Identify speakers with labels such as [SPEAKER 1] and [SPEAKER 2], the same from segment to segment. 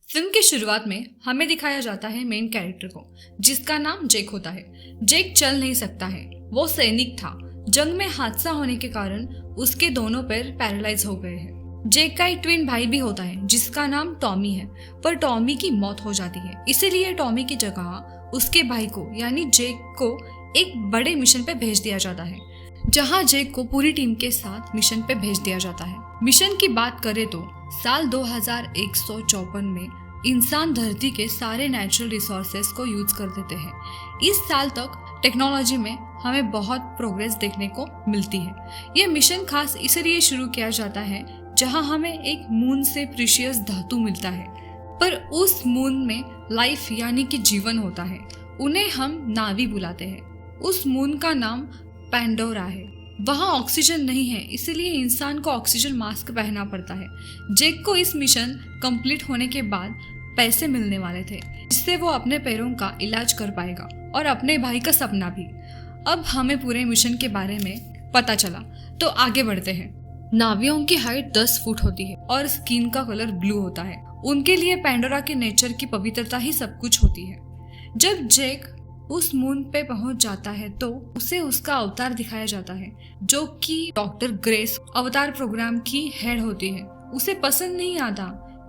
[SPEAKER 1] Film की शुरुआत में हमें दिखाया जाता है मेन कैरेक्टर को, जिसका नाम जेक होता है। जेक चल नहीं सकता है, वो सैनिक था। जंग में हादसा होने के कारण उसके दोनों पैर पैरालाइज हो गए हैं। जेक का एक ट्विन भाई भी होता है जिसका नाम टॉमी है, पर टॉमी की मौत हो जाती है। इसीलिए टॉमी की जगह उसके भाई को यानी जेक को एक बड़े मिशन पे भेज दिया जाता है, जहां जेक को पूरी टीम के साथ मिशन पे भेज दिया जाता है। मिशन की बात करें तो साल 2154 में इंसान धरती के सारे नेचुरल रिसोर्सेस को यूज कर देते हैं। इस साल तक टेक्नोलॉजी में हमें बहुत प्रोग्रेस देखने को मिलती है। यह मिशन खास इसलिए शुरू किया जाता है जहां हमें एक मून से प्रीशियस धातु मिलता है, पर उस मून में लाइफ यानी कि जीवन होता है। उन्हें हम नावी बुलाते हैं। उस मून का नाम पैंडोरा है। वहाँ ऑक्सीजन नहीं है, इसलिए इंसान को ऑक्सीजन मास्क पहनना पड़ता है। जेक को इस मिशन कंप्लीट होने के बाद पैसे मिलने वाले थे, जिससे वो अपने पैरों का इलाज कर पाएगा और अपने भाई का सपना भी। अब हमें पूरे मिशन के बारे में पता चला, तो आगे बढ़ते हैं। नावियों की हाइट 10 फुट होती है और स्किन का कलर ब्लू होता है। उनके लिए पैंडोरा के नेचर की पवित्रता ही सब कुछ होती है। जब जेक उस मून पे पहुंच जाता है तो उसे उसका अवतार दिखाया जाता है, जो कि डॉक्टर ग्रेस अवतार प्रोग्राम की हेड होती है। उसे पसंद नहीं आता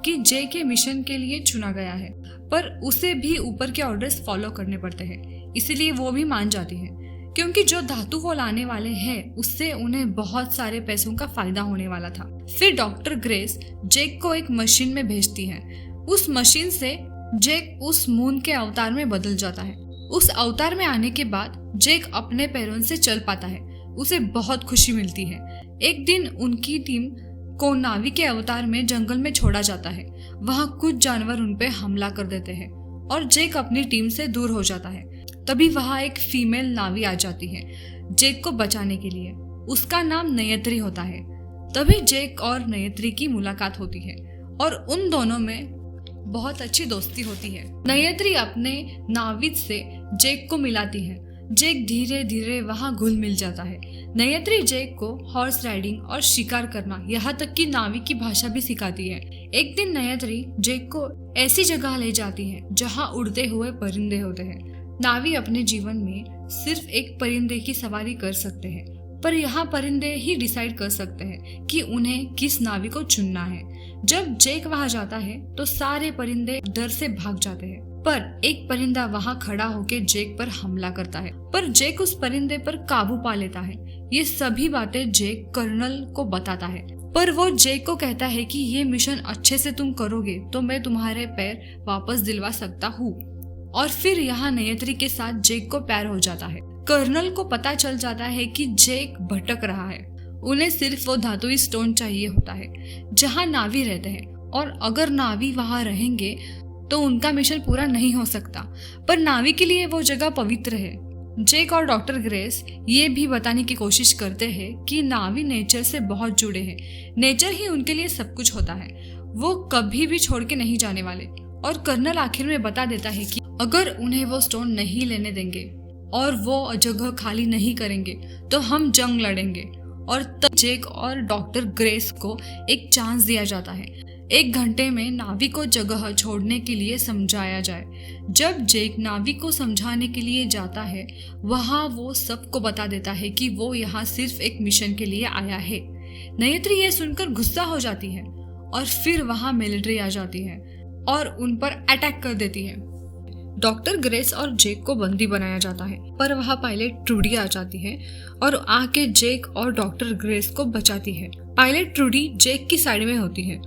[SPEAKER 1] कि जे के मिशन के लिए चुना गया है, पर उसे भी ऊपर के ऑर्डर्स फॉलो करने पड़ते हैं, इसलिए वो भी मान जाती है, क्योंकि जो धातु वो लाने वाले हैं उससे उन्हें बहुत सारे पैसों का फायदा होने वाला था। फिर डॉक्टर ग्रेस जेक को एक मशीन में भेजती है। उस मशीन से जेक उस मून के अवतार में बदल जाता है। उस अवतार में आने के बाद जेक अपने पैरों से चल पाता है। उसे बहुत खुशी मिलती है। एक दिन उनकी टीम को नावी के अवतार में जंगल में छोड़ा जाता है। वहाँ कुछ जानवर उन पे हमला कर देते हैं और जेक अपनी टीम से दूर हो जाता है। तभी वहाँ एक फीमेल नावी आ जाती है जेक को बचाने के लिए। उसका नाम नयत्री होता है। तभी जेक और नयत्री की मुलाकात होती है और उन दोनों में बहुत अच्छी दोस्ती होती है। नयत्री अपने नाविद से जेक को मिलाती है। जेक धीरे धीरे वहाँ घुल मिल जाता है। नयत्री जेक को हॉर्स राइडिंग और शिकार करना, यहाँ तक कि नावी की भाषा भी सिखाती है। एक दिन नयत्री जेक को ऐसी जगह ले जाती है जहाँ उड़ते हुए परिंदे होते हैं। नावी अपने जीवन में सिर्फ एक परिंदे की सवारी कर सकते हैं, पर यहाँ परिंदे ही डिसाइड कर सकते हैं कि उन्हें किस नावी को चुनना है। जब जेक वहाँ जाता है तो सारे परिंदे डर से भाग जाते हैं, पर एक परिंदा वहाँ खड़ा होकर जेक पर हमला करता है, पर जेक उस परिंदे पर काबू पा लेता है। ये सभी बातें जेक कर्नल को बताता है, पर वो जेक को कहता है कि ये मिशन अच्छे से तुम करोगे तो मैं तुम्हारे पैर वापस दिलवा सकता हूँ। और फिर यहाँ नयत्री के साथ जेक को प्यार हो जाता है। कर्नल को पता चल जाता है कि जेक भटक रहा है। उन्हें सिर्फ वो धातुई स्टोन चाहिए होता है जहाँ नावी रहते हैं, और अगर नावी वहाँ रहेंगे तो उनका मिशन पूरा नहीं हो सकता। पर नावी के लिए वो जगह पवित्र है। जेक और डॉक्टर ग्रेस ये भी बताने की कोशिश करते हैं कि नावी नेचर से बहुत जुड़े हैं। नेचर ही उनके लिए सब कुछ होता है। वो कभी भी छोड़ के नहीं जाने वाले। और कर्नल आखिर में बता देता है कि अगर उन्हें वो स्टोन नहीं लेने देंगे और वो जगह खाली नहीं करेंगे तो हम जंग लड़ेंगे। और तब जेक और डॉक्टर ग्रेस को एक चांस दिया जाता है। 1 घंटे में नावी को जगह छोड़ने के लिए समझाया जाए। जब जेक नावी को समझाने के लिए जाता है, वहाँ वो सबको बता देता है कि वो यहाँ सिर्फ एक मिशन के लिए आया है। नयत्री ये सुनकर गुस्सा हो जाती है और फिर वहाँ मिलिट्री आ जाती है और उन पर अटैक कर देती है। डॉक्टर ग्रेस और जेक को बंदी बनाया जाता है, पर वहाँ पायलट ट्रूडी आ जाती है और आके जेक और डॉक्टर ग्रेस को बचाती है। पायलट ट्रूडी जेक की साइड में होती है।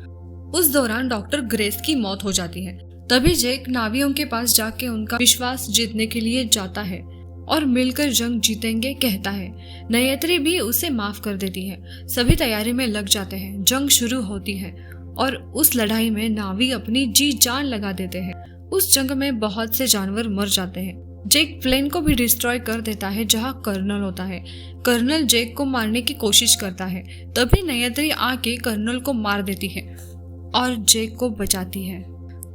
[SPEAKER 1] उस दौरान डॉक्टर ग्रेस की मौत हो जाती है। तभी जेक नावियों के पास जाके उनका विश्वास जीतने के लिए जाता है और मिलकर जंग जीतेंगे कहता है। नयत्री भी उसे माफ कर देती है। सभी तैयारी में लग जाते हैं। जंग शुरू होती है और उस लड़ाई में नावी अपनी जी जान लगा देते हैं। उस जंग में बहुत से जानवर मर जाते हैं। जेक प्लेन को भी डिस्ट्रॉय कर देता है जहां कर्नल होता है। कर्नल जेक को मारने की कोशिश करता है, तभी नयत्री आके कर्नल को मार देती है और जेक को बचाती है।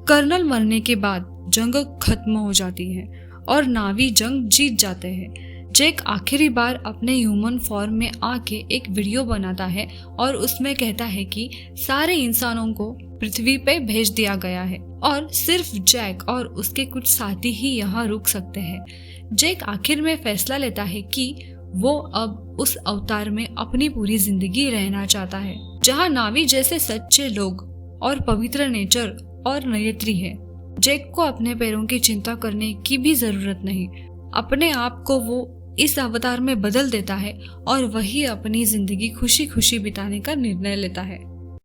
[SPEAKER 1] कर्नल मरने के बाद जंग खत्म हो जाती है और नावी जंग जीत जाते हैं। जैक आखिरी बार अपने ह्यूमन फॉर्म में आके एक वीडियो बनाता है और उसमें कहता है कि सारे इंसानों को पृथ्वी पे भेज दिया गया है और सिर्फ जैक और उसके कुछ साथी ही यहाँ रुक सकते हैं। जैक आखिर में फैसला लेता है कि वो अब उस अवतार में अपनी पूरी जिंदगी रहना चाहता है, जहाँ नावी जैसे सच्चे लोग और पवित्र नेचर और नयत्री है। जैक को अपने पैरों की चिंता करने की भी जरूरत नहीं। अपने आप को वो इस अवतार में बदल देता है और वही अपनी जिंदगी खुशी खुशी बिताने का निर्णय लेता है।